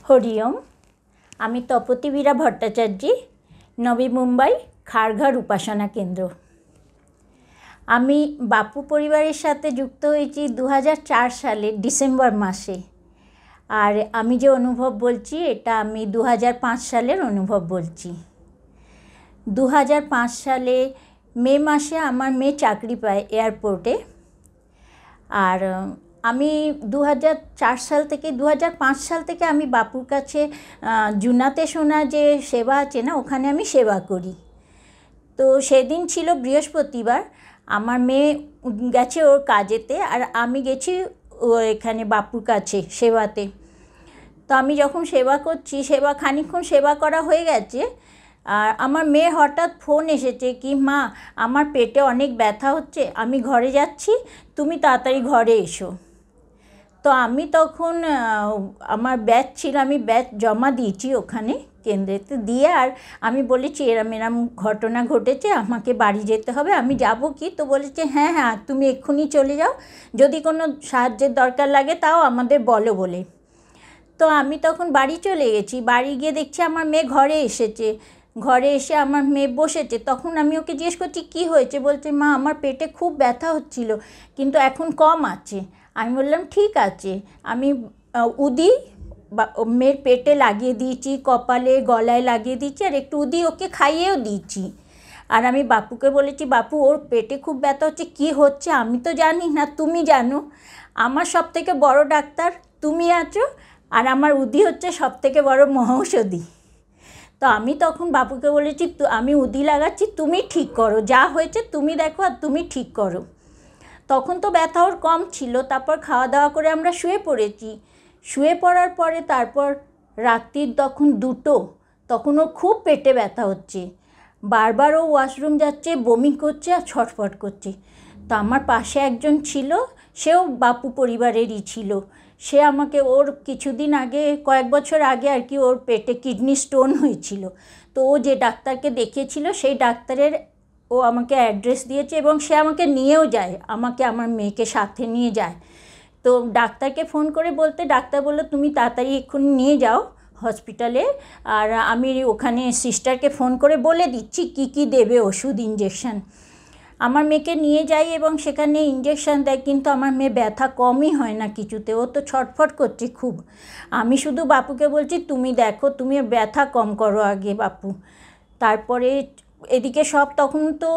হরিওম। আমি তপতিবীরা ভট্টাচার্যী, নবী মুম্বাই খারঘর উপাসনা কেন্দ্র। আমি বাপু পরিবারের সাথে যুক্ত হয়েছি 2004 সালের ডিসেম্বর মাসে। আর আমি যে অনুভব বলছি এটা আমি 2005 সালের অনুভব বলছি। 2005 সালে মে মাসে আমার মেয়ে চাকরি পায় এয়ারপোর্টে। আর আমি 2004 সাল থেকে 2005 সাল থেকে আমি বাপুর কাছে জুনাতে সোনা যে সেবা আছে না, ওখানে আমি সেবা করি। তো সেদিন ছিল বৃহস্পতিবার, আমার মেয়ে গেছে ওর কাজেতে আর আমি গেছি এখানে বাপুর কাছে সেবাতে। তো আমি যখন সেবা করছি, খানিকক্ষণ সেবা করা হয়ে গেছে, আর আমার মেয়ে হঠাৎ ফোন এসেছে কি, মা আমার পেটে অনেক ব্যথা হচ্ছে, আমি ঘরে যাচ্ছি, তুমি তাড়াতাড়ি ঘরে এসো। তো আমি তখন আমার ব্যাচ ছিল, আমি ব্যাচ জমা দিয়েছি ওখানে কেন্দ্রেতে দিয়ে, আর আমি বলেছি এরম এরম ঘটনা ঘটেছে, আমাকে বাড়ি যেতে হবে, আমি যাব কি? তো বলেছে হ্যাঁ হ্যাঁ তুমি এক্ষুনি চলে যাও, যদি কোনো সাহায্যের দরকার লাগে তাও আমাদের বলো বলে। তো আমি তখন বাড়ি চলে গেছি। বাড়ি গিয়ে দেখছি আমার মেয়ে ঘরে এসেছে। ঘরে এসে আমার মেয়ে বসেছে। তখন আমি ওকে জিজ্ঞেস করছি কী হয়েছে? বলছে মা আমার পেটে খুব ব্যথা হচ্ছিল, কিন্তু এখন কম আছে। আমি বললাম ঠিক আছে। আমি উদি মেয়ের পেটে লাগিয়ে দিয়েছি, কপালে গলায় লাগিয়ে দিয়েছি, আর একটু উদি ওকে খাইয়েও দিয়েছি। আর আমি বাপুকে বলেছি বাপু ওর পেটে খুব ব্যথা হচ্ছে, কী হচ্ছে আমি তো জানি না, তুমি জানো, আমার সবথেকে বড় ডাক্তার তুমি আছো, আর আমার উদি হচ্ছে সবথেকে বড় মহৌষধি। তো আমি তখন বাপুকে বলেছি আমি উদি লাগাচ্ছি, তুমি ঠিক করো, যা হয়েছে তুমি দেখো আর তুমি ঠিক করো। তখন তো ব্যথা ওর কম ছিল। তারপর খাওয়া দাওয়া করে আমরা শুয়ে পড়েছি। শুয়ে পড়ার পরে তারপর রাত্রির তখন 2টো, তখন ওর খুব পেটে ব্যথা হচ্ছে, বারবার ও ওয়াশরুম যাচ্ছে, বমি করছে আর ছটফট করছে। তো আমার পাশে একজন ছিল, সেও বাপু পরিবারেরই ছিল। সে আমাকে ওর কিছুদিন আগে, কয়েক বছর আগে আর কি, ওর পেটে কিডনি স্টোন হয়েছিল। তো ও যে ডাক্তারকে দেখিয়েছিল সেই ডাক্তারের ও আমাকে অ্যাড্রেস দিয়েছে, এবং সে আমাকে নিয়েও যায়, আমাকে আমার মেয়েকে সাথে নিয়ে যায়। তো ডাক্তারকে ফোন করে বলতে ডাক্তার বললো তুমি তাড়াতাড়ি এক্ষুনি নিয়ে যাও হসপিটালে, আর আমি ওখানে সিস্টারকে ফোন করে বলে দিচ্ছি কি কি দেবে ওষুধ, ইঞ্জেকশান। আমার মেয়েকে নিয়ে যাই এবং সেখানে ইঞ্জেকশান দেয়, কিন্তু আমার মেয়ে ব্যথা কমই হয় না কিছুতে, ও তো ছটফট করছে খুব। আমি শুধু বাপুকে বলছি তুমি দেখো, তুমি ব্যথা কম করো আগে বাপু। তারপরে এদিকে সব তখন তো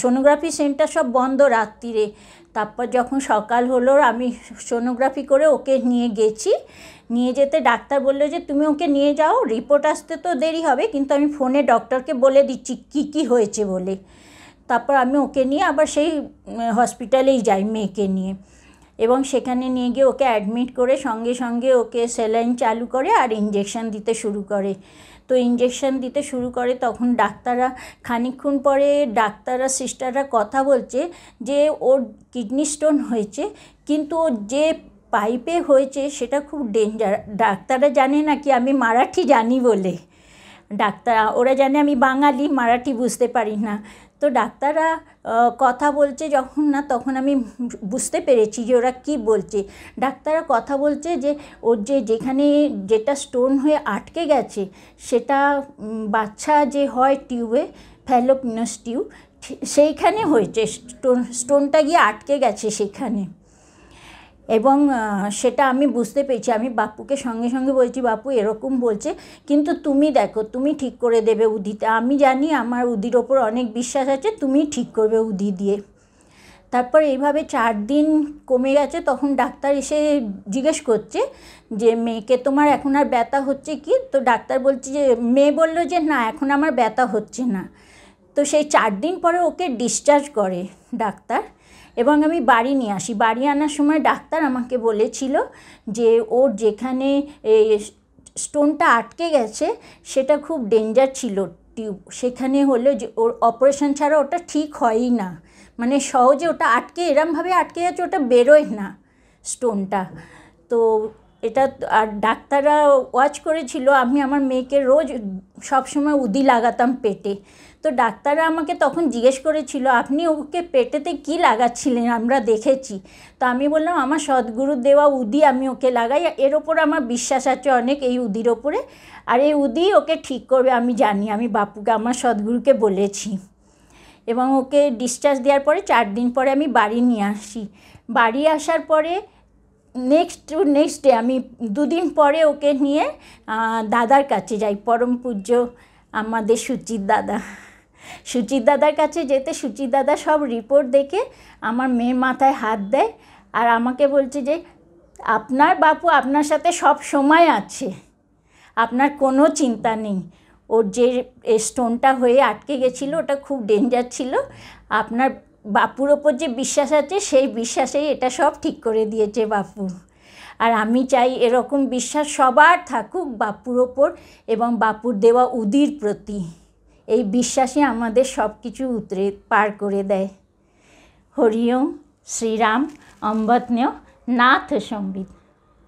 সোনোগ্রাফি সেন্টার সব বন্ধ রাত্রিরে। তারপর যখন সকাল হলো আমি সোনোগ্রাফি করে ওকে নিয়ে গেছি। নিয়ে যেতে ডাক্তার বললো যে তুমি ওকে নিয়ে যাও, রিপোর্ট আসতে তো দেরি হবে, কিন্তু আমি ফোনে ডক্টরকে বলে দিচ্ছি কী কী হয়েছে বলে। তারপর আমি ওকে নিয়ে আবার সেই হসপিটালেই যাই মেয়েকে নিয়ে, এবং সেখানে নিয়ে গিয়ে ওকে অ্যাডমিট করে সঙ্গে সঙ্গে ওকে স্যালাইন চালু করে আর ইঞ্জেকশান দিতে শুরু করে। তো ইঞ্জেকশান দিতে শুরু করে তখন ডাক্তাররা, খানিকক্ষণ পরে ডাক্তাররা সিস্টাররা কথা বলছে যে ওর কিডনি স্টোন হয়েছে, কিন্তু ওর যে পাইপে হয়েছে সেটা খুব ডেঞ্জার। ডাক্তাররা জানে না কি আমি মারাঠি জানি বলে, ওরা জানে আমি বাঙালি, মারাঠি বুঝতে পারি না। তো ডাক্তাররা কথা বলছে যখন না, তখন আমি বুঝতে পেরেছি যে ওরা কী বলছে। ডাক্তাররা কথা বলছে যে ওর যেখানে যেটা স্টোন হয়ে আটকে গেছে, সেটা বাচ্চা যে হয় টিউবে, ফ্যালোপিয়ান টিউব, সেইখানে হয়েছে স্টোনটা গিয়ে আটকে গেছে সেখানে। এবং সেটা আমি বুঝতে পেরেছি। আমি বাপুকে সঙ্গে সঙ্গে বলছি বাপু এরকম বলছে, কিন্তু তুমি দেখো, তুমি ঠিক করে দেবে উদিতে, আমি জানি আমার উদির ওপর অনেক বিশ্বাস আছে, তুমি ঠিক করবে উদি দিয়ে। তারপর এইভাবে 4 দিন কমে গেছে। তখন ডাক্তার এসে জিজ্ঞেস করছে যে মেয়েকে তোমার এখন আর ব্যথা হচ্ছে কি? তো ডাক্তার বলছে যে, মেয়ে বলল যে না এখন আমার ব্যথা হচ্ছে না। তো সেই 4 দিন পরে ওকে ডিসচার্জ করে ডাক্তার, এবং আমি বাড়ি নিয়ে আসি। বাড়ি আনার সময় ডাক্তার আমাকে বলেছিল যে ওর যেখানে স্টোনটা আটকে গেছে সেটা খুব ডেঞ্জার ছিল টিউব, সেখানে হলে যে ওর অপারেশন ছাড়া ওটা ঠিক হয়ই না, মানে সহজে ওটা এরমভাবে আটকে গেছে, ওটা বেরোয় না স্টোনটা। তো এটা আর ডাক্তাররা ওয়াচ করেছিল, আমি আমার মেয়েকে রোজ সবসময় উদি লাগাতাম পেটে। তো ডাক্তাররা আমাকে তখন জিজ্ঞেস করেছিল, আপনি ওকে পেটেতে কি লাগাচ্ছিলেন, আমরা দেখেছি। তো আমি বললাম, আমার সদ্গুরু দেওয়া উদি আমি ওকে লাগাই, এর ওপর আমার বিশ্বাস আছে অনেক, এই উদির ওপরে। আর এই উদি ওকে ঠিক করবে আমি জানি, আমি বাপুকে আমার সদ্গুরুকে বলেছি। এবং ওকে ডিসচার্জ দেওয়ার পরে 4 দিন পরে আমি বাড়ি নিয়ে আসি। বাড়ি আসার পরে নেক্সট ডে আমি 2 দিন পরে ওকে নিয়ে দাদার কাছে যাই, পরম পূজ্য আমাদের সুচিত দাদার কাছে যেতে সুচিত দাদা সব রিপোর্ট দেখে আমার মেয়ের মাথায় হাত দেয় আর আমাকে বলছে যে আপনার বাপু আপনার সাথে সব সময় আছে, আপনার কোনো চিন্তা নেই। ওর যে স্টোনটা হয়ে আটকে গেছিলো ওটা খুব ডেঞ্জার ছিল, আপনার বাপুর ওপর যে বিশ্বাস আছে সেই বিশ্বাসেই এটা সব ঠিক করে দিয়েছে বাপু। আর আমি চাই এরকম বিশ্বাস সবার থাকুক বাপুর ওপর এবং বাপুর দেওয়া উদির প্রতি। এই বিশ্বাসই আমাদের সব কিছু পার করে দেয়। হরি ওম, শ্রীরাম, অম্বতনেয়, নাথ সম্বিত।